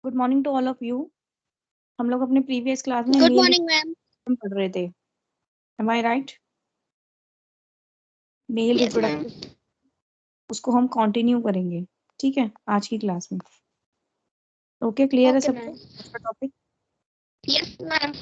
Good morning to all of you. हम लोग अपने प्रीवियस क्लास में गुड मॉर्निंग मैम। पढ़ रहे थे। Am I right? मेल यस मैम। रिप्रोडक्टिव, उसको हम कंटिन्यू करेंगे, ठीक है, आज की क्लास में। ओके, क्लियर है सबको इसका टॉपिक? Yes ma'am.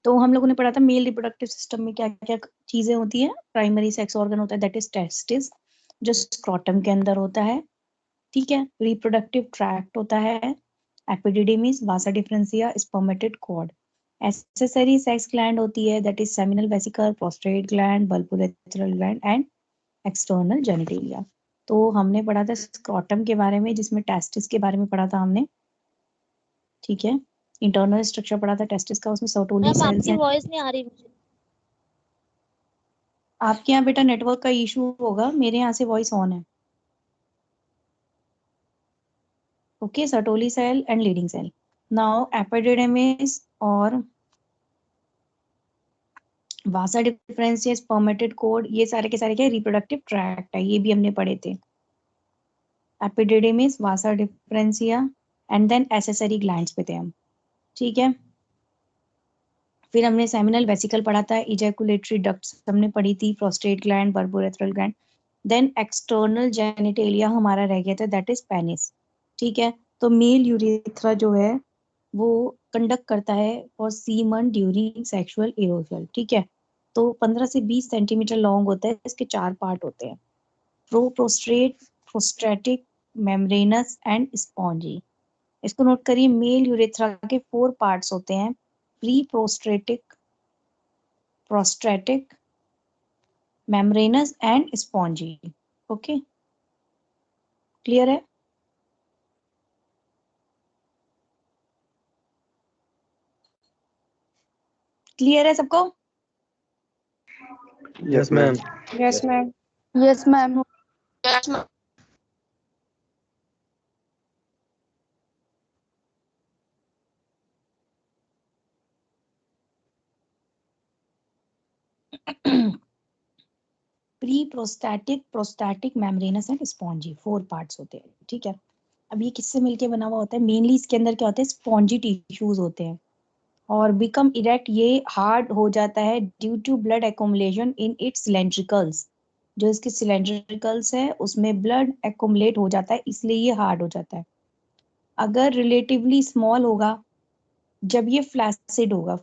तो हम लोगों ने पढ़ा था मेल रिप्रोडक्टिव सिस्टम में क्या क्या चीजें होती है। प्राइमरी सेक्स ऑर्गन होता है, दैट इज टेस्टिस, जो स्क्रोटम के अंदर होता है, ठीक है। रिप्रोडक्टिव ट्रैक्ट होता है, epididymis, vasa deferentia, spermatic cord. Accessory sex gland होती है, that is seminal vesicle, prostate gland, bulbourethral gland and external genitalia. तो हमने पढ़ा था स्क्रोटम के बारे में, जिसमें टेस्टिस के बारे में पढ़ा था हमने, ठीक है। इंटरनल स्ट्रक्चर पढ़ा था टेस्टिस का, उसमें सर्टोली सेल्स हैं। वॉइस नहीं आ रही मुझे। आपके यहाँ बेटा नेटवर्क का इशू होगा, मेरे यहाँ से वॉइस ऑन है। Okay, Sertoli cell and Leydig cell. Now epididymis और वासा डिफरेंशिया, स्पर्मेटेड कोड, ये सारे के सारे क्या रिप्रोडक्टिव ट्रैक्ट है, ये भी हमने पढ़े थे। Epididymis, vasa deferentia and then accessory glands पे थे हम, ठीक है। फिर हमने सेमिनल वेसिकल पढ़ा था, इजैकुलेटरी डक्ट्स हमने पढ़ी थी, prostate gland, bulbourethral gland, then external genitalia हमारा रह गया था, दैट इज पेनिस, ठीक है। तो मेल यूरेथ्रा जो है वो कंडक्ट करता है फॉर सीमन ड्यूरिंग सेक्सुअल इरोजल, ठीक है। तो 15 से 20 सेंटीमीटर लॉन्ग होता है, इसके 4 पार्ट होते हैं, prostate, prostatic, membranes and spongy. इसको नोट करिए, मेल यूरेथ्रा के 4 पार्ट्स होते हैं, pre prostatic, prostatic, membranes and spongy. Okay, clear है? क्लियर है सबको? Yes ma'am. Yes ma'am. Yes ma'am. Yes ma'am. Pre prostatic, prostatic, membranes and spongy, 4 parts होते हैं, ठीक है। अब ये किससे मिलके बना हुआ होता है? मेनली इसके अंदर क्या होता है, स्पॉन्जी टिश्यूज होते हैं, और बिकम इरेक्ट, ये हार्ड हो जाता है due to blood accumulation in its cylindricals. जो इसके सिलेंड्रिकल्स है उसमें ब्लड एक्युमुलेट हो जाता है, इसलिए ये हार्ड हो जाता है। अगर रिलेटिवली स्मॉल होगा, जब ये फ्लैसिड होगा,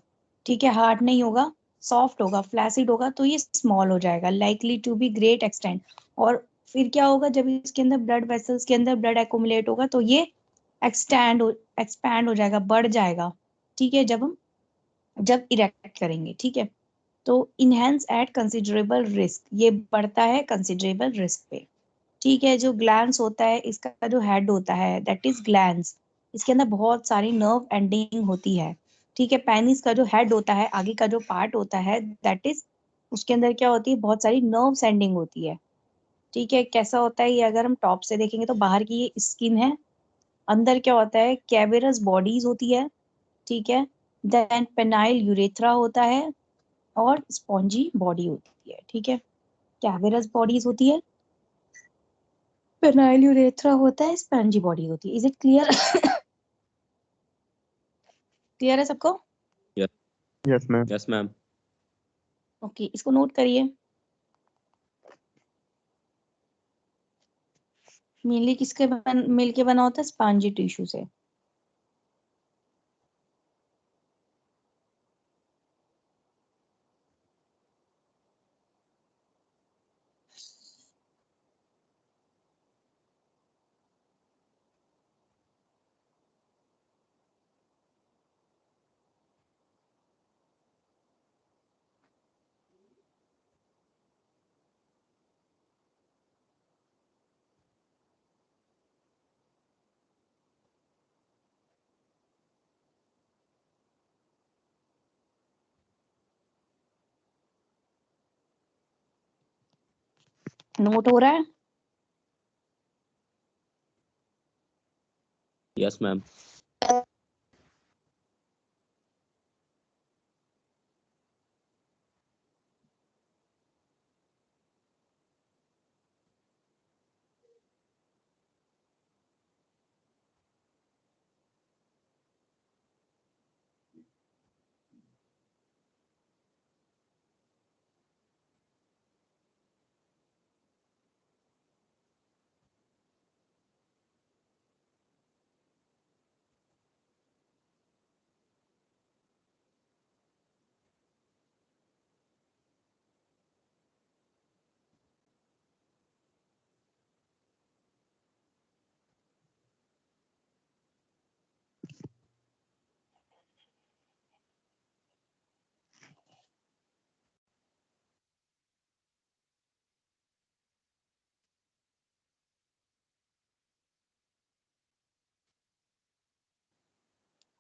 ठीक है, हार्ड नहीं होगा, सॉफ्ट होगा, फ्लैसिड होगा, तो ये स्मॉल हो जाएगा, likely to be great extent. और फिर क्या होगा, जब इसके अंदर ब्लड वेसल्स के अंदर ब्लड एक्युमुलेट होगा तो ये एक्सपैंड हो जाएगा, बढ़ जाएगा, ठीक है, जब इरेक्ट करेंगे, ठीक है। तो इनहेंस एट कंसिडरेबल रिस्क, ये बढ़ता है कंसिडरेबल रिस्क पे, ठीक है। जो ग्लैंड्स होता है, इसका जो हेड होता है दैट इज ग्लैंड्स, इसके अंदर बहुत सारी नर्व एंडिंग होती है, ठीक है। पेनिस का जो हेड होता है, आगे का जो पार्ट होता है, दैट इज, उसके अंदर क्या होती है, बहुत सारी नर्व एंडिंग होती है, ठीक है। कैसा होता है ये, अगर हम टॉप से देखेंगे तो बाहर की ये स्किन है, अंदर क्या होता है, कैविरस बॉडीज होती है, ठीक है। देन पेनाइल यूरेथ्रा होता है और स्पॉन्जी बॉडी होती है, ठीक है। कैविरस बॉडीज होती है, पेनाइल यूरेथ्रा होता है, स्पॉन्जी बॉडी होती है। Is it clear? क्लियर है सबको? Yes ma'am. Yes ma'am. Okay, इसको नोट करिए। मेनली किसके मिलके बना होता है, स्पॉन्जी टिश्यू से। नोट हो रहा है? Yes, ma'am.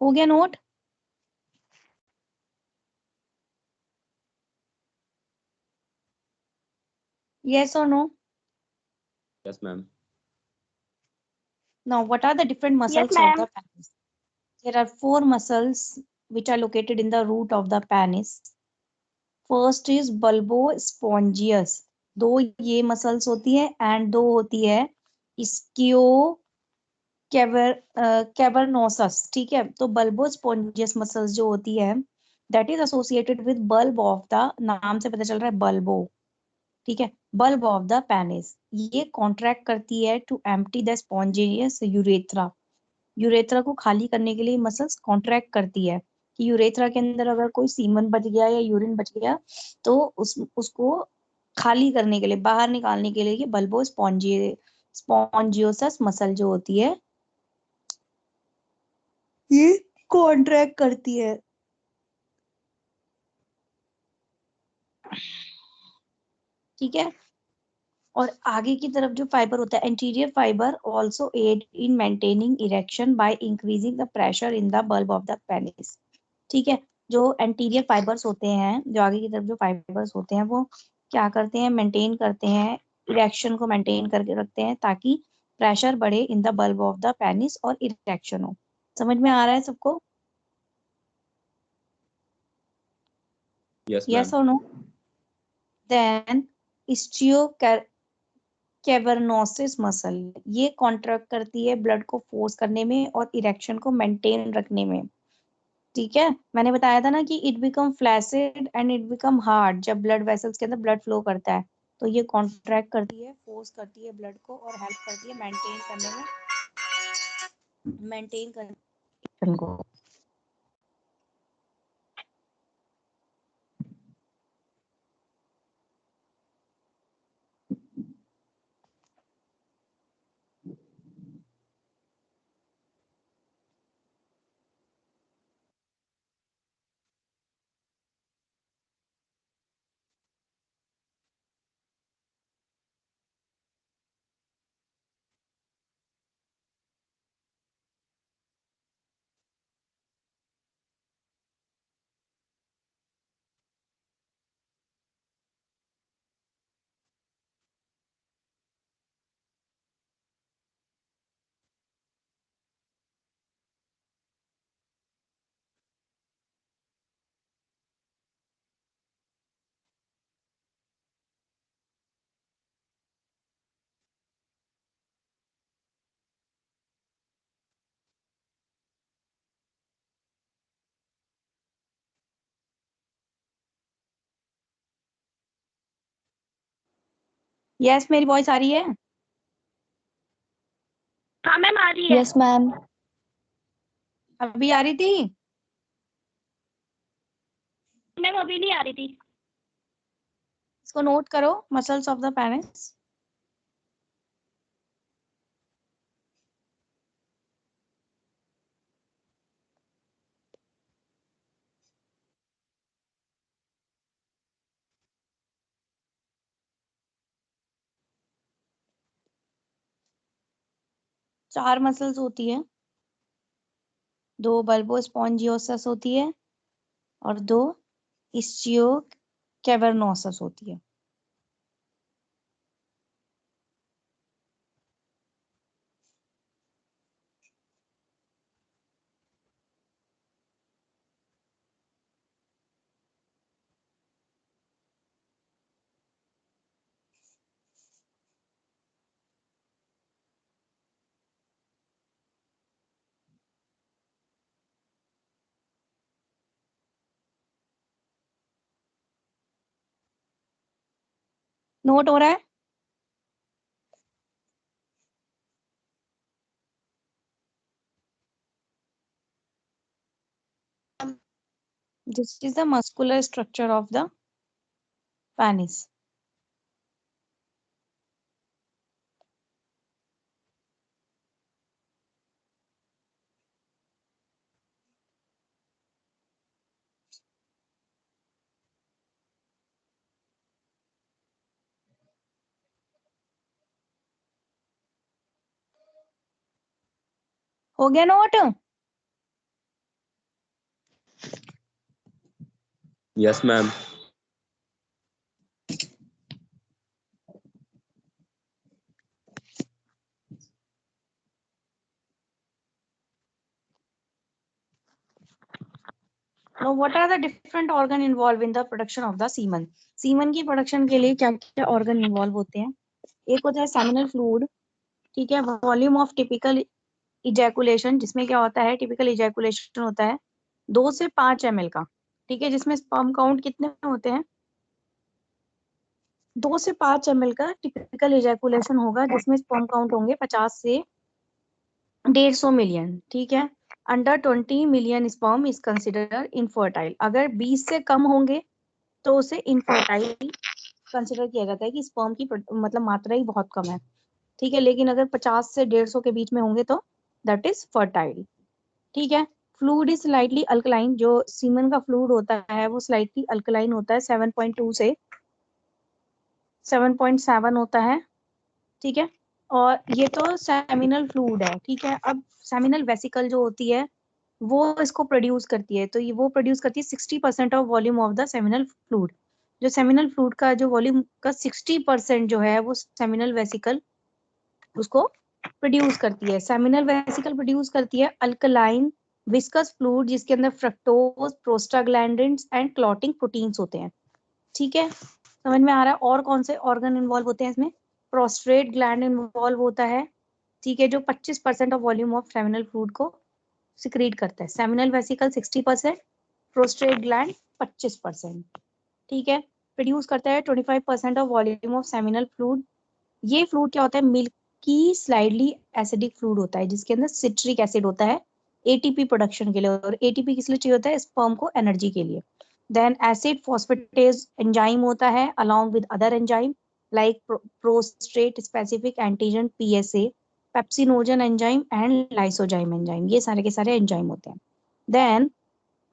हो गया note? Yes or no? Yes, ma'am. Now, what are the different Yes, muscles of ma'am. the penis? There are 4 muscles which are located in the root of the penis. First is bulbospongius. 2 ये muscles होती है and 2 होती है इस्कियो कैवर्नोसस. ठीक है, तो bulbospongius muscles जो होती है that is associated with bulb of the, नाम से पता चल रहा है बल्बो. ठीक है, बल्ब ऑफ द पेनिस. ये कॉन्ट्रैक्ट करती है to empty the spongious urethra. Urethra को खाली करने के लिए मसल्स कॉन्ट्रैक्ट करती है कि यूरेथ्रा के अंदर अगर कोई सीमन बच गया या यूरिन बच गया तो उसको खाली करने के लिए, बाहर निकालने के लिए ये बल्बो स्पॉन्जियोसस मसल जो होती है ये कॉन्ट्रैक्ट करती है. ठीक है, और आगे की तरफ जो फाइबर होता है anterior fibre also aid in maintaining erection by increasing the pressure in the bulb of the penis. ठीक है, जो एंटीरियर फाइबर्स होते हैं, जो आगे की तरफ जो फाइबर्स होते हैं वो क्या करते हैं, मेंटेन करते हैं, इरेक्शन को मेंटेन करके रखते हैं ताकि प्रेशर बढ़े इन the bulb of the penis और इरेक्शन हो. समझ में आ रहा है सबको? Yes, yes ma'am. और नो? देन कैवर्नोसिस मसल, ये कॉन्ट्रैक्ट करती है ब्लड को फोर्स करने में और इरेक्शन को मेंटेन रखने में. ठीक है, मैंने बताया था ना कि it become flaccid and it become hard जब ब्लड वेसल्स के अंदर ब्लड फ्लो करता है. तो ये कॉन्ट्रैक्ट करती है, फोर्स करती है ब्लड को और हेल्प करती है मेंटेन करने में, मेंटेन करने को. यस, मेरी वॉइस आ रही है? हाँ मैम आ रही है. Yes ma'am. अभी आ रही थी? मैम अभी नहीं आ रही थी. इसको नोट करो, मसल्स ऑफ द पेनिस. चार मसल्स होती है, 2 बल्बोस्पोंजियोसस होती है और 2 इस्चियो कैवर्नोसस होती है. नोट हो रहा है? This is the muscular structure of the penis. हो गया note? Yes, ma'am. Now, what are the different organ involved in the production of the semen? Semen की प्रोडक्शन के लिए क्या क्या ऑर्गन इन्वॉल्व होते हैं? एक होता है सेमिनल फ्लूइड, ठीक है, वॉल्यूम ऑफ टिपिकल इजैकुलेशन, जिसमें क्या होता है, टिपिकल इजैकुलेशन होता है 2 से 5 ml का, ठीक है, जिसमें स्पर्म काउंट कितने होते हैं? 2 से 5 ml का टिपिकल इजैकुलेशन होगा, जिसमें स्पर्म काउंट होंगे 50 से 150 मिलियन, ठीक है। Under 20 million sperm is consider infertile. अगर 20 से कम होंगे तो उसे इनफर्टाइल कंसिडर किया जाता है कि स्पर्म की मतलब मात्रा ही बहुत कम है, ठीक है। लेकिन अगर 50 से 150 के बीच में होंगे तो दैट इज फर्टाइल, ठीक है। फ्लूइड इज स्लाइटली अल्कलाइन, जो सीमन का फ्लूइड होता है वो स्लाइटली अल्कलाइन होता है, 7.2 से 7.7 होता है, ठीक है। और ये तो सेमिनल फ्लूइड है, ठीक है। अब सेमिनल वेसिकल जो होती है वो इसको प्रोड्यूस करती है, तो ये वो प्रोड्यूस करती है 60% of volume of the seminal fluid. जो सेमिनल फ्लूइड का जो वॉल्यूम का 60% जो है वो सेमिनल वेसिकल उसको प्रोड्यूस करती है। सेमिनल वेसिकल प्रोड्यूस करती है अल्कलाइन विस्कस फ्लूइड, जिसके अंदर fructose, prostaglandins and clotting proteins होते हैं, ठीक है। समझ में आ रहा है? और कौन से ऑर्गन इन्वॉल्व होते हैं इसमें? प्रोस्ट्रेट ग्लैंड इन्वॉल्व होता है, ठीक है, जो 25% of volume of seminal fluid को सिक्रीट करता है। सेमिनल वेसिकल 60%, प्रोस्ट्रेट ग्लैंड 25%, ठीक है। प्रोड्यूस करता है 25% of volume of seminal fluid. ये फ्लूइड क्या होता है? मिल्की स्लाइडली एसिडिक फ्लूइड होता है, जिसके अंदर सिट्रिक एसिड होता है एटीपी प्रोडक्शन के लिए। और एटीपी किस लिए चाहिए होता है? स्पर्म को एनर्जी के लिए। देन एसिड फॉस्फेटेज एंजाइम होता है along with other enzyme like prostate specific antigen PSA, pepsinogen enzyme and lysozyme enzyme, ये सारे के सारे एंजाइम होते हैं। देन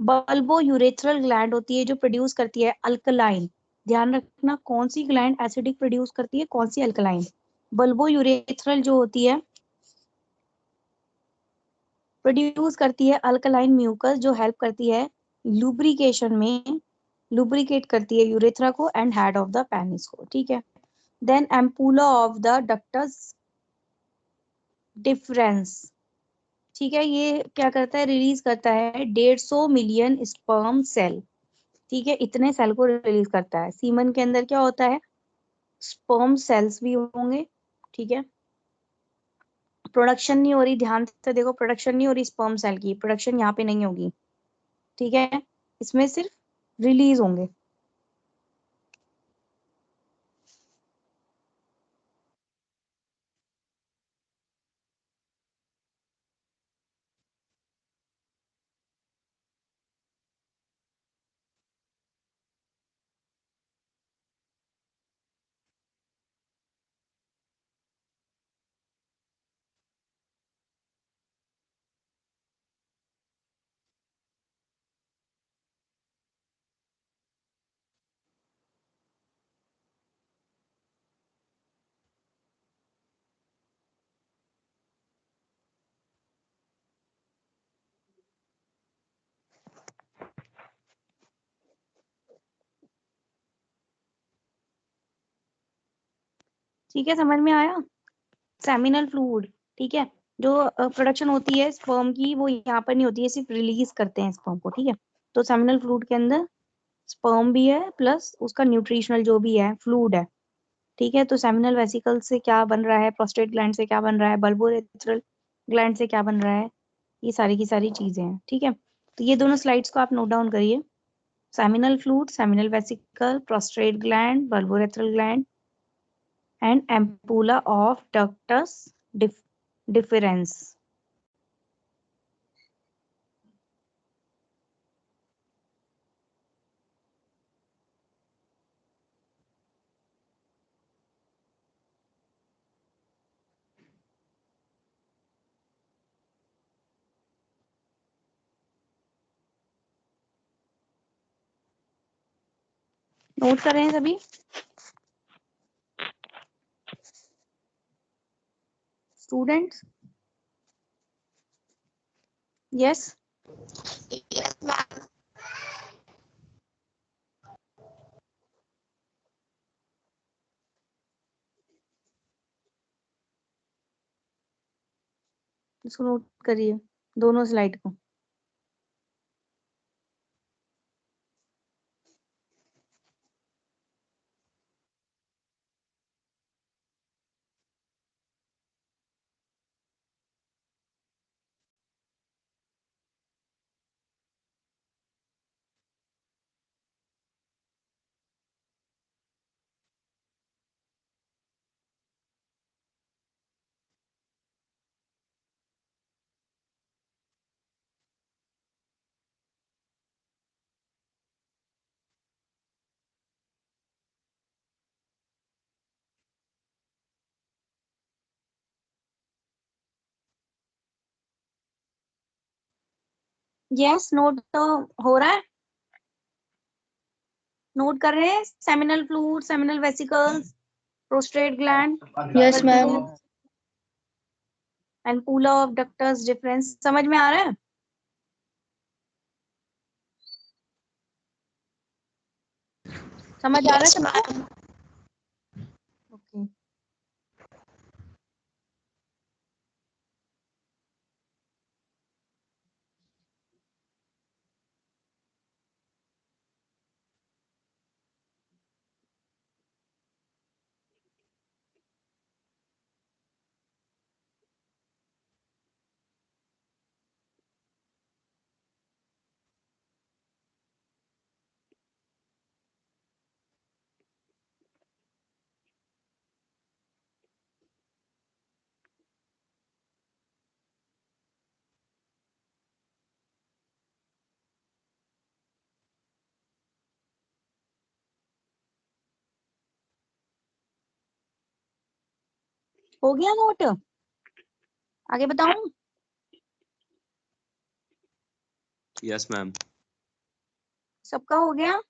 बल्बो यूरेथ्रल ग्लैंड होती है जो प्रोड्यूस करती है अल्कलाइन। ध्यान रखना कौन सी ग्लैंड एसिडिक प्रोड्यूस करती है, कौन सी अल्कलाइन। बल्बो यूरेथ्रल जो होती है प्रोड्यूस करती है अल्कलाइन म्यूकस, जो हेल्प करती है लुब्रिकेशन में, लुब्रिकेट करती है यूरेथ्रा को and head of the penis को, ठीक है। Then ampulla of the ductus deferens, ठीक है, ये क्या करता है? रिलीज करता है 150 मिलियन स्पर्म सेल, ठीक है, इतने सेल को रिलीज करता है। सीमन के अंदर क्या होता है? स्पर्म सेल्स भी होंगे, ठीक है। प्रोडक्शन नहीं हो रही, ध्यान से देखो, प्रोडक्शन नहीं हो रही स्पर्म सेल की, प्रोडक्शन यहाँ पे नहीं होगी, ठीक है। इसमें सिर्फ रिलीज होंगे। ठीक है, समझ में आया? सेमिनल फ्लूइड, ठीक है, जो प्रोडक्शन होती है स्पर्म की वो यहाँ पर नहीं होती है, सिर्फ रिलीज करते हैं स्पर्म को, ठीक है। तो सेमिनल फ्लूइड के अंदर स्पर्म भी है प्लस उसका न्यूट्रिशनल जो भी है फ्लूइड है, ठीक है। तो सेमिनल वेसिकल से क्या बन रहा है, प्रोस्टेट ग्लैंड से क्या बन रहा है, बल्बोरेथ्रल ग्लैंड से क्या बन रहा है, ये सारी की सारी चीजें हैं, ठीक है। तो ये दोनों स्लाइड्स को आप नोट डाउन करिए। Seminal fluid, seminal vesicle, prostate gland, bulbourethral gland, and ampulla of ductus deferens. Note कर रहे हैं सभी? स्टूडेंट्स? यस? Yes, ma'am. इसको नोट करिए, दोनों स्लाइड को। यस, नोट तो हो रहा है। नोट कर रहे हैं? Seminal fluid, seminal vesicles, prostate gland, yes ma'am. ampulla of ductus deferens, समझ में आ रहा है? समझ आ रहा है Yes, सबको? ma'am. ओके। हो गया नोट? आगे बताऊं? Yes, ma'am. सबका हो गया?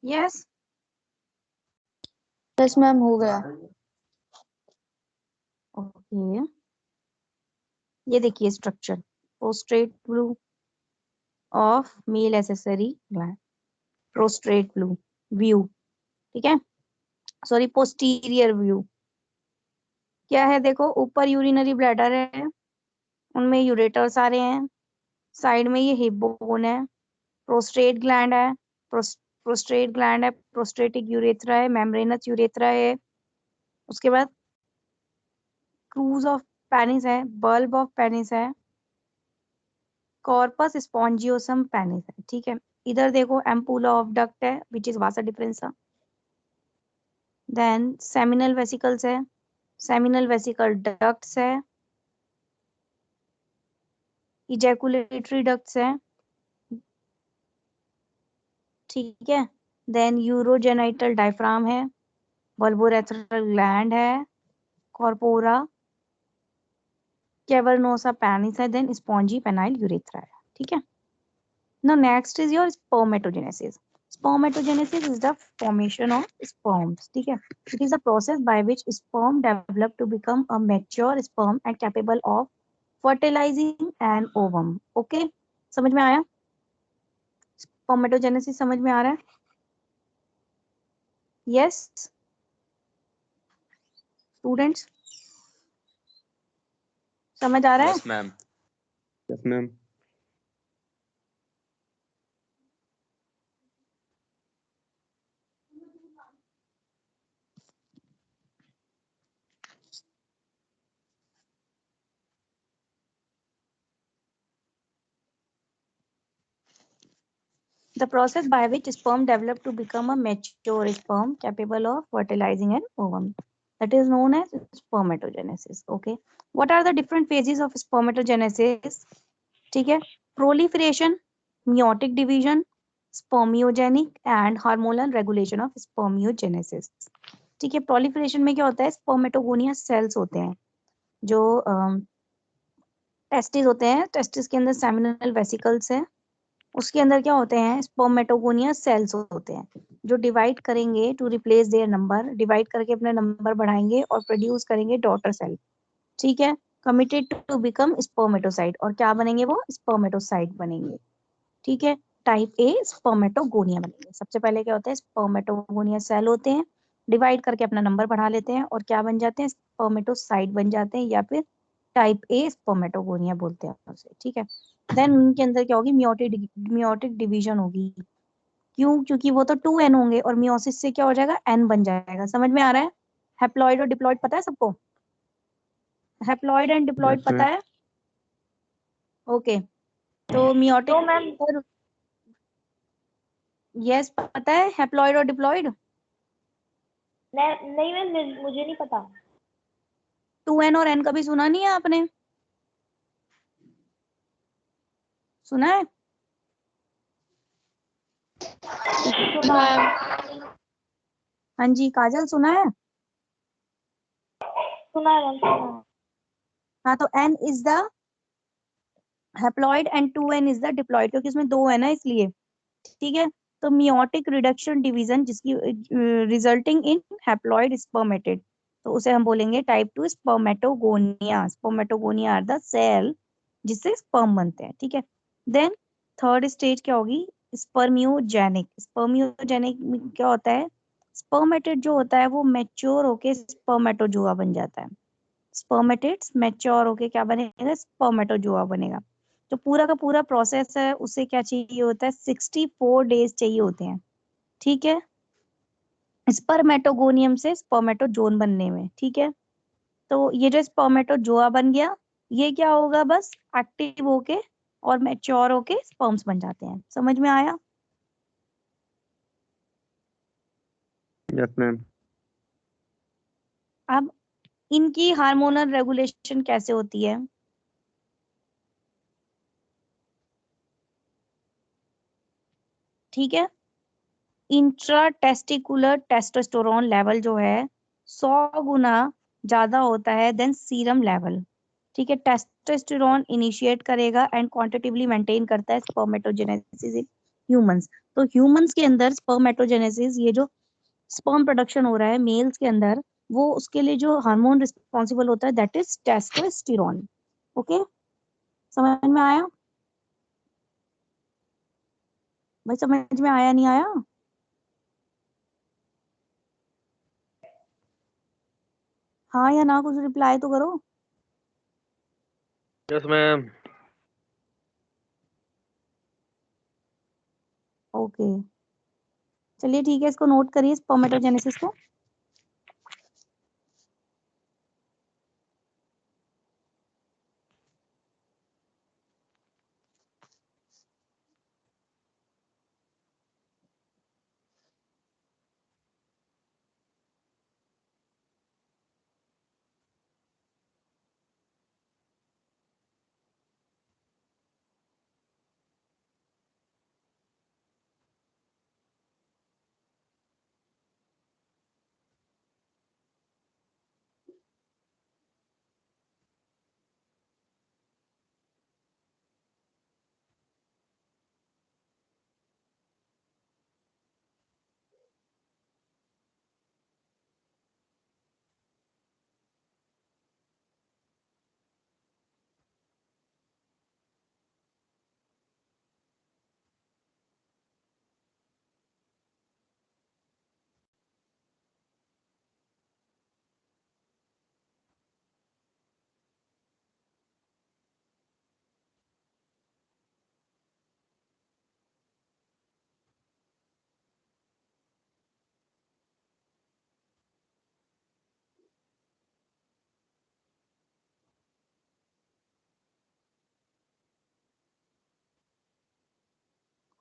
यस? यस मैम, हो गया। ओके, ये देखिए structure, prostate blue of male accessory gland, prostate blue view, ठीक है, सॉरी पोस्टीरियर व्यू। क्या है देखो, ऊपर यूरिनरी ब्लैडर है, उनमें यूरेटर्स आ रहे हैं, साइड में ये हिप बोन है, प्रोस्टेट ग्लैंड है, प्रोस्टेट ग्लैंड है, प्रोस्टेटिक यूरेथ्रा है, मेम्ब्रेनस यूरेथ्रा है, उसके बाद क्रूज ऑफ पेनिस है, बल्ब ऑफ पेनिस है, कॉर्पस स्पॉन्जियोसम पेनिस है, ठीक है। इधर देखो एम्पुला ऑफ डक्ट है which is vasa deferens, then seminal vesicles है, सेमिनल वेसिकल डक्ट्स है, इजैकुलेटरी डक्ट्स है, ठीक है, देन यूरोजेनाइटल डायफ्राम है, वल्वोरेथ्रल ग्लैंड है, कॉर्पोरा कैवर्नोसा पेनिस है, देन स्पॉन्जी पेनाइल यूरेथ्रा है, ठीक है। Now next is your spermatogenesis. Spermatogenesis is the formation of sperms, ठीक है। It is the process by which sperm develop to become a mature sperm and capable of fertilizing an ovum. Okay, समझ में आया? Spermatogenesis समझ में आ रहा है? Yes, students, समझ आ रहा है? Yes, ma'am. Yes, ma'am. The process by which sperm develop to become a mature sperm capable of fertilizing an ovum. That is known as spermatogenesis. Okay. What are the different phases of spermatogenesis? ठीक है. Proliferation, meiotic division, spermiogenic and hormonal regulation of spermiogenesis. ठीक है. Proliferation में क्या होता है? Spermatogonia cells होते हैं जो टेस्टिस होते हैं. टेस्टिस के अंदर सेमिनल वेसिकल्स है. उसके अंदर क्या होते हैं? स्पर्मेटोगोनिया सेल्स होते हैं जो डिवाइड करेंगे to replace their number. Divide करके अपना नंबर बढ़ाएंगे और प्रोड्यूस करेंगे डॉटर सेल. ठीक है. Committed to become spermatocyte. और क्या बनेंगे वो? स्पर्मेटोसाइट बनेंगे. ठीक है. टाइप ए स्पर्मेटोगोनिया बनेंगे. सबसे पहले क्या होता है? स्पर्मेटोगोनिया सेल होते हैं, डिवाइड करके अपना नंबर बढ़ा लेते हैं और क्या बन जाते हैं? स्पर्मेटोसाइट बन जाते हैं या फिर टाइप ए स्पर्मेटोगोनिया बोलते हैं उसे. ठीक है. देन उनके अंदर क्या होगी? मियोटिक डिवीजन होगी. क्यों? क्योंकि वो तो 2n होंगे और मियोसिस से क्या हो जाएगा? n बन जाएगा. समझ में आ रहा है? हैप्लॉइड और डिप्लॉइड पता है सबको? हैप्लॉइड एंड डिप्लॉइड Yes, पता ma'am. है? ओके. तो मियोटिक. तो मैम यस पता है हैप्लॉइड और डिप्लॉइड. नहीं मैम मुझे नहीं पता. 2n और n कभी सुना नहीं है आपने? सुना है? सुना हाँ जी काजल सुना है? सुना है मैम सुना. हाँ तो n is the haploid and 2n is the diploid क्योंकि इसमें 2 है ना इसलिए. ठीक है. तो मियोटिक रिडक्शन डिवीजन जिसकी रिजल्टिंग इन हैप्लॉइड स्पर्मेटेड तो उसे हम बोलेंगे type 2 spermatogonia. Spermatogonia are the cell जिससे स्पर्म बनते हैं. ठीक है. देन थर्ड स्टेज क्या होगी? स्पर्मियोजेनिक. स्पर्मियोजेनिक में क्या होता है? स्पर्मेटेड जो होता है वो मैच्योर होके स्पर्मेटोजोआ बन जाता है. स्पर्मेटेड्स मैच्योर होके क्या बनेगा? स्पर्मेटोजोआ बनेगा. जो पूरा का पूरा प्रोसेस है उसे क्या चाहिए होता है? 64 डेज चाहिए होते हैं. ठीक है. स्पर्मेटोगोनियम से स्पर्मेटोजोन बनने में. ठीक है. तो ये जो स्पर्मेटोजोआ बन गया ये क्या होगा? बस एक्टिव होके और मैच्योर होके स्पर्म्स बन जाते हैं. समझ में आया? Yes, ma'am. अब इनकी हार्मोनल रेगुलेशन कैसे होती है? ठीक है. इंट्राटेस्टिकुलर टेस्टोस्टेरोन लेवल जो है 100 गुना ज्यादा होता है देन सीरम लेवल. ठीक है. टेस्टोस्टेरोन इनिशिएट करेगा एंड क्वांटिटिवली मेंटेन करता है स्पर्मेटोजेनेसिस इन ह्यूमंस. तो ह्यूमंस के अंदर स्पर्मेटोजेनेसिस ये जो स्पर्म प्रोडक्शन हो रहा है मेल्स के अंदर वो उसके लिए जो हार्मोन रिस्पॉन्सिबल होता है दैट इज टेस्टोस्टेरोन. ओके. समझ में आया भाई? समझ में आया नहीं आया? हाँ या ना कुछ रिप्लाई तो करो. Yes, ma'am. ओके. चलिए ठीक है इसको नोट करिए स्पर्मेटोजेनेसिस को.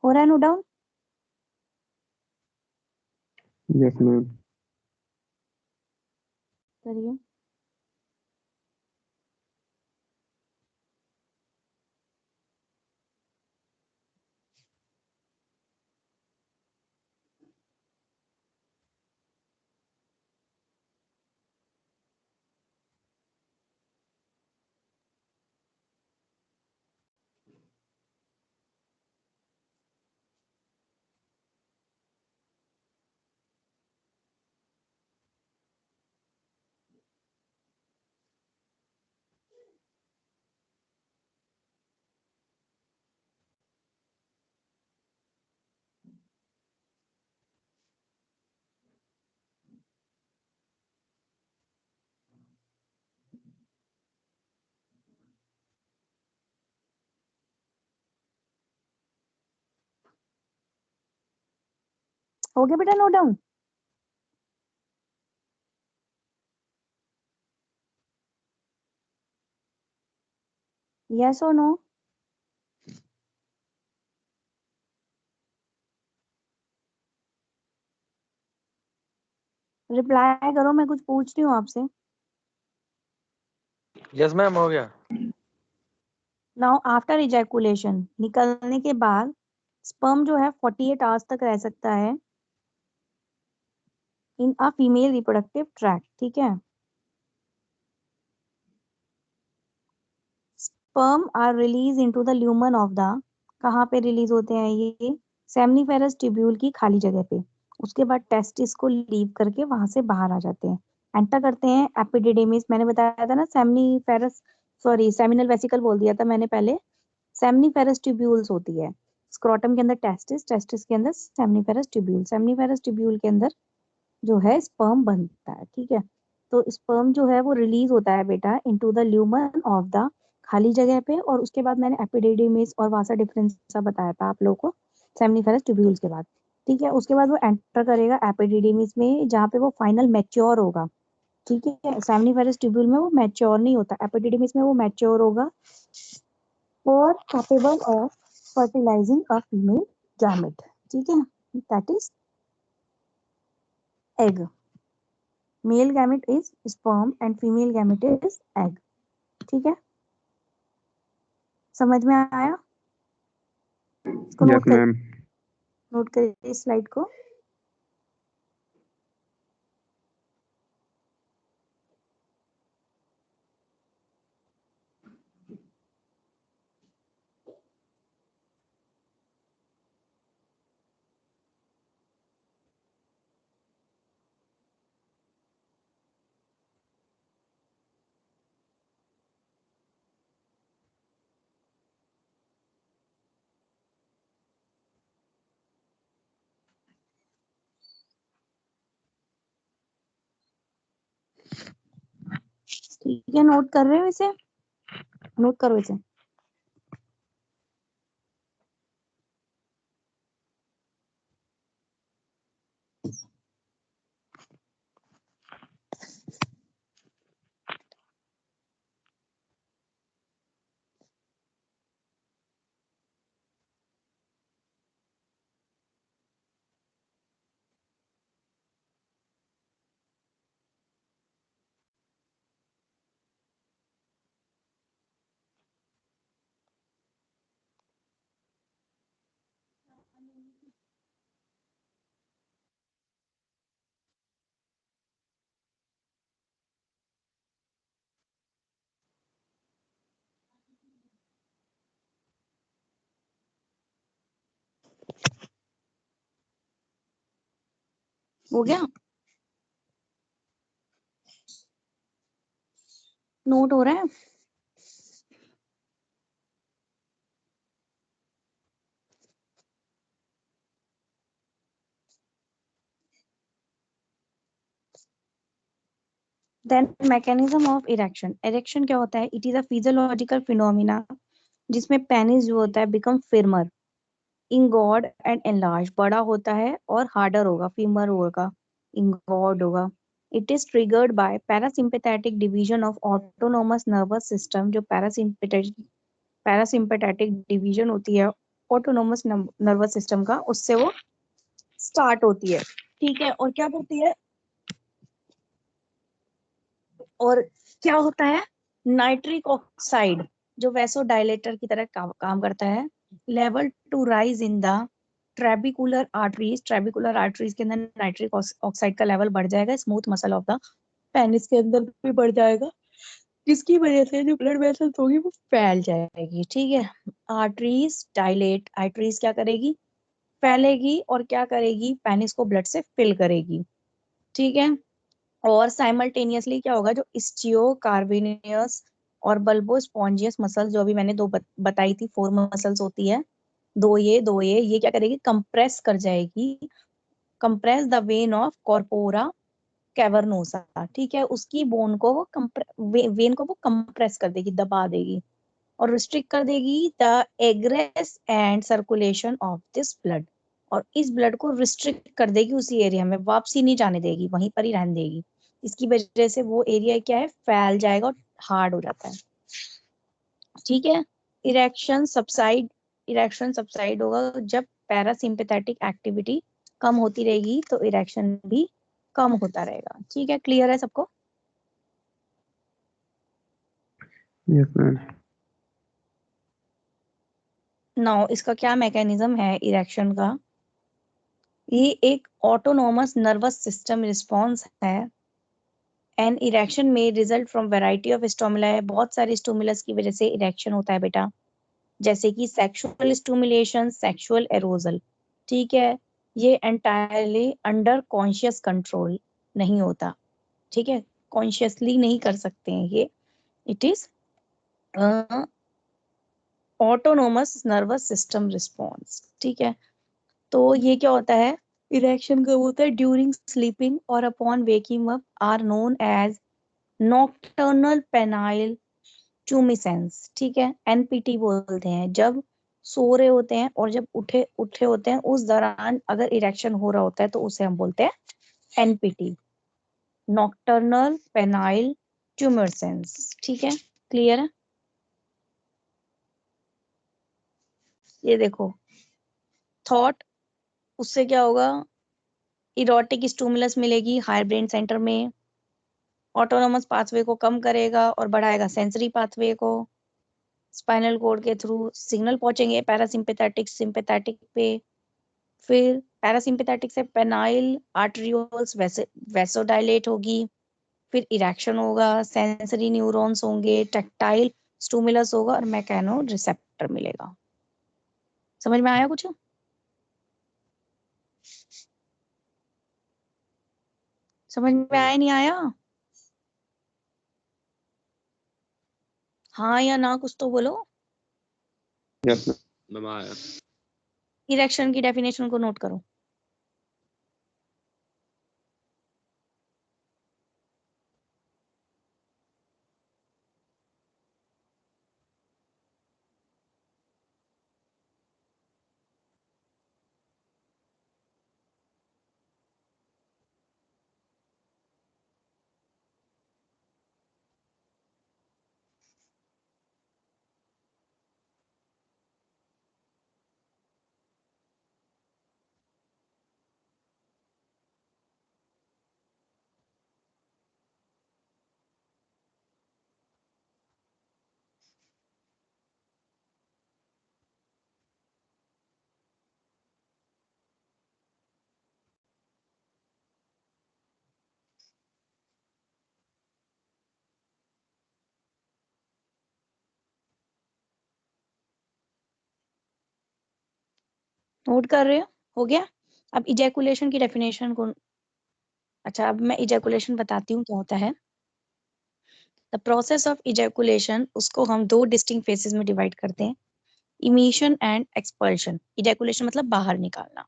हो रहा है नोट डाउन? Yes ma'am. करिए। हो गया बेटा नोट डाउन? यस और नो? रिप्लाई करो, मैं कुछ पूछ रही हूँ आपसे। यस मैम हो गया। नाउ आफ्टर इजैकुलेशन, निकलने के बाद स्पर्म जो है 48 आवर्स तक रह सकता है in a female reproductive tract, ठीक है। Sperm are release into the lumen of the, कहाँ पे रिलीज होते हैं ये? सेमनीफेरस ट्यूब्यूल की खाली जगह पे। उसके बाद टेस्टिस को लीव करके वहां से बाहर आ जाते हैं, एंटर करते हैं एपिडिडिमिस। मैंने बताया था ना सेमनीफेरस, सॉरी सेमिनल वेसिकल बोल दिया था मैंने पहले। सेमनीफेरस ट्यूब्यूल्स होती है स्क्रोटम के अंदर टेस्टिस, टेस्टिस के अंदर सेमनीफेरस ट्यूब्यूल, सेमनीफेरस ट्यूब्यूल के अंदर जो है स्पर्म बनता है, ठीक है। तो स्पर्म जो है वो रिलीज होता है बेटा into the lumen of the, खाली जगह पे। और उसके बाद मैंने एपिडिडिमिस और वासा डिफरेंसा बताया था आप लोगों को सेमनीफेरस ट्यूब्यूल्स के बाद, ठीक है। उसके बाद वो एंटर करेगा एपिडिडिमिस में, जहाँ पे वो फाइनल मैच्योर होगा, ठीक है। सेमनीफेरस ट्यूब्यूल में वो मैच्योर नहीं होता, एपिडिडिमिस में वो मैच्योर होगा और capable of fertilising a female gamete, ठीक है। That is egg. Male gamete is sperm and female gamete is egg, ठीक है। समझ में आया? इसको यस मैम। नोट करिए इस स्लाइड को। ठीक है, नोट कर रहे हो इसे? नोट करो इसे। हो गया? नोट हो रहा है? Then mechanism of erection. Erection क्या होता है? It is a physiological phenomena जिसमें पेनिस जो होता है become firmer, engorged and enlarge, बड़ा होता है और हार्डर होगा, फीमर होगा, इंगॉर्ड होगा। It is triggered by parasympathetic division of autonomous nervous system. जो पैरासिम्पैथेटिक डिवीजन होती है ऑटोनोमस नर्वस सिस्टम का, उससे वो स्टार्ट होती है, ठीक है, और क्या करती है, और क्या होता है, नाइट्रिक ऑक्साइड जो वैसोडाइलेटर की तरह काम करता है, level to rise in the trabecular arteries, trabecular arteries के अंदर नाइट्रिक ऑक्साइड का लेवल बढ़ जाएगा, smooth muscle of the penis के अंदर भी बढ़ जाएगा, जिसकी वजह से जो ब्लड वेसल्स होगी वो फैल जाएगी। ठीक है, आर्टरीज डायलेट, आर्टरीज क्या करेगी, फैलेगी, और क्या करेगी, पेनिस को ब्लड से फिल करेगी। ठीक है, और साइमल्टेनियसली क्या होगा, जो इस्चियो कार्बोनियस और बल्बो स्पॉन्जियस मसल्स जो अभी मैंने दो बताई थी, 4 मसल्स होती है, दो ये क्या करेगी, कंप्रेस कर जाएगी, compress the when of corpora cavernosa. ठीक है, उसकी बोन को वो वेन को वो कंप्रेस कर देगी, दबा देगी, और रिस्ट्रिक्ट कर देगी the एग्रेस and circulation of this blood, और इस ब्लड को रिस्ट्रिक्ट कर देगी उसी एरिया में, वापसी नहीं जाने देगी, वहीं पर ही रहने देगी। इसकी वजह से वो एरिया क्या है, फैल जाएगा और हार्ड हो जाता है। ठीक है, इरेक्शन सबसाइड होगा जब पैरासिम्पैथेटिक एक्टिविटी कम होती रहेगी, तो इरेक्शन भी कम होता रहेगा। ठीक है, क्लियर है सबको? Yes ma'am. नाउ इसका क्या मैकेनिज्म है इरेक्शन का, ये एक ऑटोनोमस नर्वस सिस्टम रिस्पॉन्स है। एन इरेक्शन में result from variety of stimuli, बहुत सारे स्टिमुलस की वजह से इरेक्शन होता है बेटा, जैसे कि सेक्सुअल स्टिमुलेशन, सेक्सुअल एरोजल। ठीक है, ये एंटायरली अंडर कॉन्शियस कंट्रोल नहीं होता। ठीक है, कॉन्शियसली नहीं कर सकते हैं ये, it is autonomous nervous system response. ठीक है, तो ये क्या होता है, इरेक्शन कब होता है, ड्यूरिंग स्लीपिंग और upon waking up, are known as nocturnal penile tumescence. ठीक है, एनपीटी बोलते हैं, जब सो रहे होते हैं और जब उठे उठे होते हैं उस दौरान अगर इरेक्शन हो रहा होता है तो उसे हम बोलते हैं एनपीटी, नॉक्टर्नल पेनाइल ट्यूमिसेंस। ठीक है, क्लियर है? ये देखो, थॉट, उससे क्या होगा, इरोटिक स्टिमुलस मिलेगी हायर ब्रेन सेंटर में, ऑटोनोमस पाथवे को कम करेगा और बढ़ाएगा सेंसरी पाथवे को, स्पाइनल कोड के थ्रू सिग्नल पहुंचेंगे पैरासिम्पैथेटिक सिंपैथेटिक पे, फिर पैरासिम्पैथेटिक से पेनाइल आर्टरियोल्स वैसोडाइलेट होगी, फिर इरेक्शन होगा, सेंसरी न्यूरॉन्स होंगे, टैक्टाइल स्टिमुलस होगा और मैकेनो रिसेप्टर मिलेगा। समझ में आया कुछ? समझ में आया नहीं आया? हाँ या ना, कुछ तो बोलो। यस मैम आया। इरेक्शन की डेफिनेशन को नोट करो। नोट कर रहे हो गया? अब इजैकुलेशन की डेफिनेशन को, अच्छा अब मैं इजैकुलेशन बताती हूँ क्या होता है। द प्रोसेस ऑफ इजैकुलेशन, उसको हम 2 डिस्टिंक्ट फेजेस में डिवाइड करते हैं, इमिशन एंड एक्सपल्शन। इजैकुलेशन मतलब बाहर निकालना,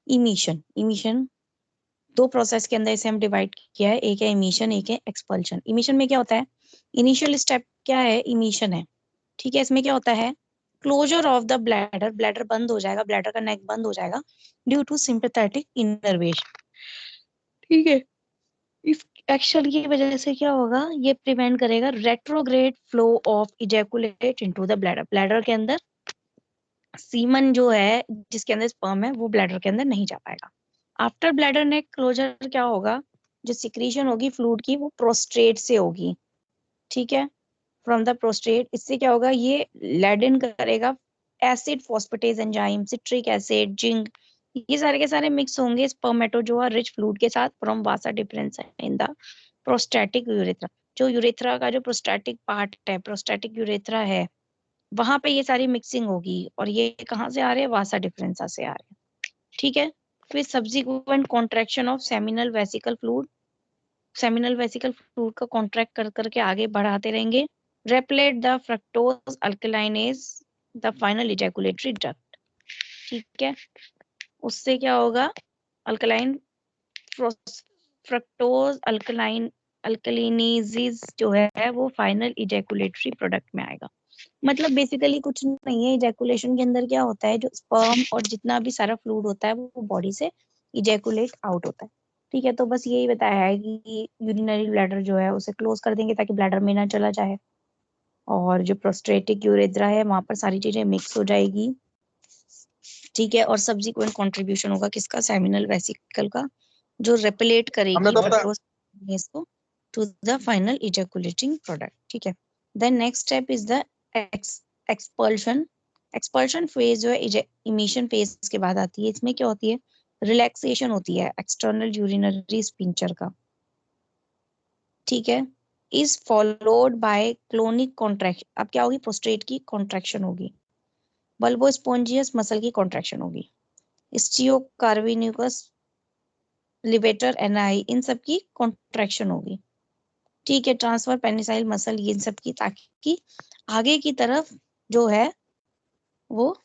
इमिशन, इमिशन 2 प्रोसेस के अंदर इसे हम डिवाइड किया है, एक है इमिशन, एक है एक्सपल्शन। इमिशन में क्या होता है, इनिशियल स्टेप क्या है, इमिशन है। ठीक है, इसमें क्या होता है, closure of the bladder, bladder बंद हो जाएगा, ब्लैडर का नेक बंद हो जाएगा ड्यू टू सिंपैथेटिक इनर्वेशन। ठीक है, इस एक्शन की वजह से क्या होगा, ये प्रिवेंट करेगा retrograde flow of ejaculate into the bladder, bladder के अंदर सीमन जो है जिसके अंदर स्पर्म है वो ब्लैडर के अंदर नहीं जा पाएगा। आफ्टर ब्लैडर नेक क्लोजर क्या होगा, जो सिक्रीशन होगी फ्लूइड की वो प्रोस्टेट से होगी, ठीक है, फ्रॉम द प्रोस्टेट। इससे क्या होगा, ये लैडिन करेगा acid phosphatase enzyme, citric acid, zinc, ये सारे के सारे मिक्स होंगे स्पर्मेटोजोआ रिच फ्लूइड के साथ from Vasa difference in the prostatic urethra. जो यूरेथ्रा का जो प्रोस्टैटिक पार्ट है, प्रोस्टैटिक यूरेथ्रा है, वहां पे ये सारी मिक्सिंग होगी, और ये कहाँ से आ रहे हैं, वासा डिफरेंसा से आ रहे हैं, ठीक है। फिर subsequent contraction of seminal vesicle fluid, seminal vesicle fluid का कॉन्ट्रैक्ट कर करके आगे बढ़ाते रहेंगे। Replete the fructose alkalinise the final ejaculatory duct, ठीक है। उससे क्या होगा, अल्कलाइन फ्रक्टोज अल्कलिनेजेस जो है वो फाइनल इजैकुलेटरी प्रोडक्ट में आएगा। मतलब बेसिकली कुछ नहीं है, इजैकुलेशन के अंदर क्या होता है, जो स्पर्म और जितना भी सारा फ्लूइड होता है वो बॉडी से इजैकुलेट आउट होता है, ठीक है। तो बस यही बताया है कि यूरिनरी ब्लैडर जो है उसे क्लोज कर देंगे ताकि ब्लैडर में ना चला जाए, और जो प्रोस्टेटिक यूरेथ्रा है वहां पर सारी चीजें मिक्स हो जाएगी, ठीक है। और सब्सिक्वेंट कंट्रीब्यूशन होगा किसका, सेमिनल वेसिकल का, जो रेपलेट करेगी फ्रक्टोज को to the final ejaculating product, ठीक है। Then next step is the expulsion. Expulsion phase जो है इमिशन फेज के बाद आती है। इसमें क्या होती है, रिलैक्सेशन होती है एक्सटर्नल यूरिनरी स्पिंचर का, ठीक है। Is followed by clonic contraction. अब क्या होगी, प्रोस्टेट की कॉन्ट्रैक्शन होगी, बल्बोस्पोंजियस मसल की कॉन्ट्रैक्शन होगी, स्टियोकार्विनिकस, लिवेटर एनआई, इन सब की कॉन्ट्रैक्शन होगी, ठीक है। ट्रांसफर पेनिसाइल मसल, ये इन सब की, ताकि आगे की तरफ जो है वो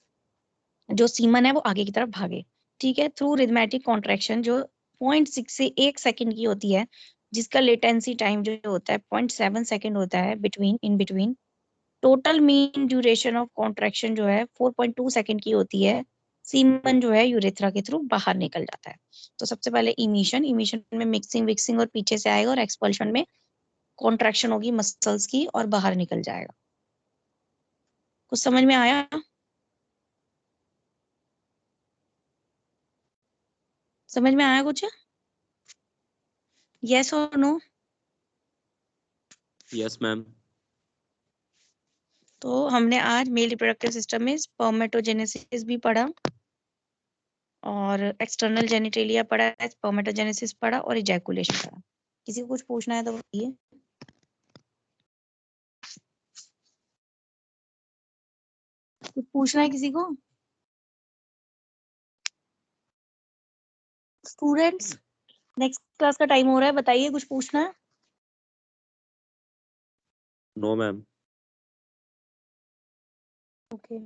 जो सीमन है वो आगे की तरफ भागे, ठीक है। थ्रू रिदमेटिक कॉन्ट्रैक्शन जो 0.6 से 1 सेकंड की होती है, जिसका लेटेंसी टाइम जो होता है 0.7 सेकंड होता है between, in between. Total mean duration of contraction जो है 4.2 सेकंड की होती है। सीमन जो है यूरेथ्रा के थ्रू बाहर निकल जाता है। तो सबसे पहले इमिशन, इमिशन में मिक्सिंग विक्सिंग और पीछे से आएगा, और एक्सपल्शन में कॉन्ट्रैक्शन होगी मसल्स की और बाहर निकल जाएगा। कुछ समझ में आया, समझ में आया कुछ, यस और नो? Yes ma'am. तो हमने आज मेल रिप्रोडक्टिव सिस्टम में स्पर्मेटोजेनेसिस भी पढ़ा, और एक्सटर्नल जेनिटेलिया पढ़ा है, स्पर्मेटोजेनेसिस पढ़ा, और इजैकुलेशन पढ़ा। किसी को कुछ पूछना है तो बताइए। कुछ पूछना है किसी को? स्टूडेंट्स, नेक्स्ट क्लास का टाइम हो रहा है, बताइए कुछ पूछना है? No ma'am. ओके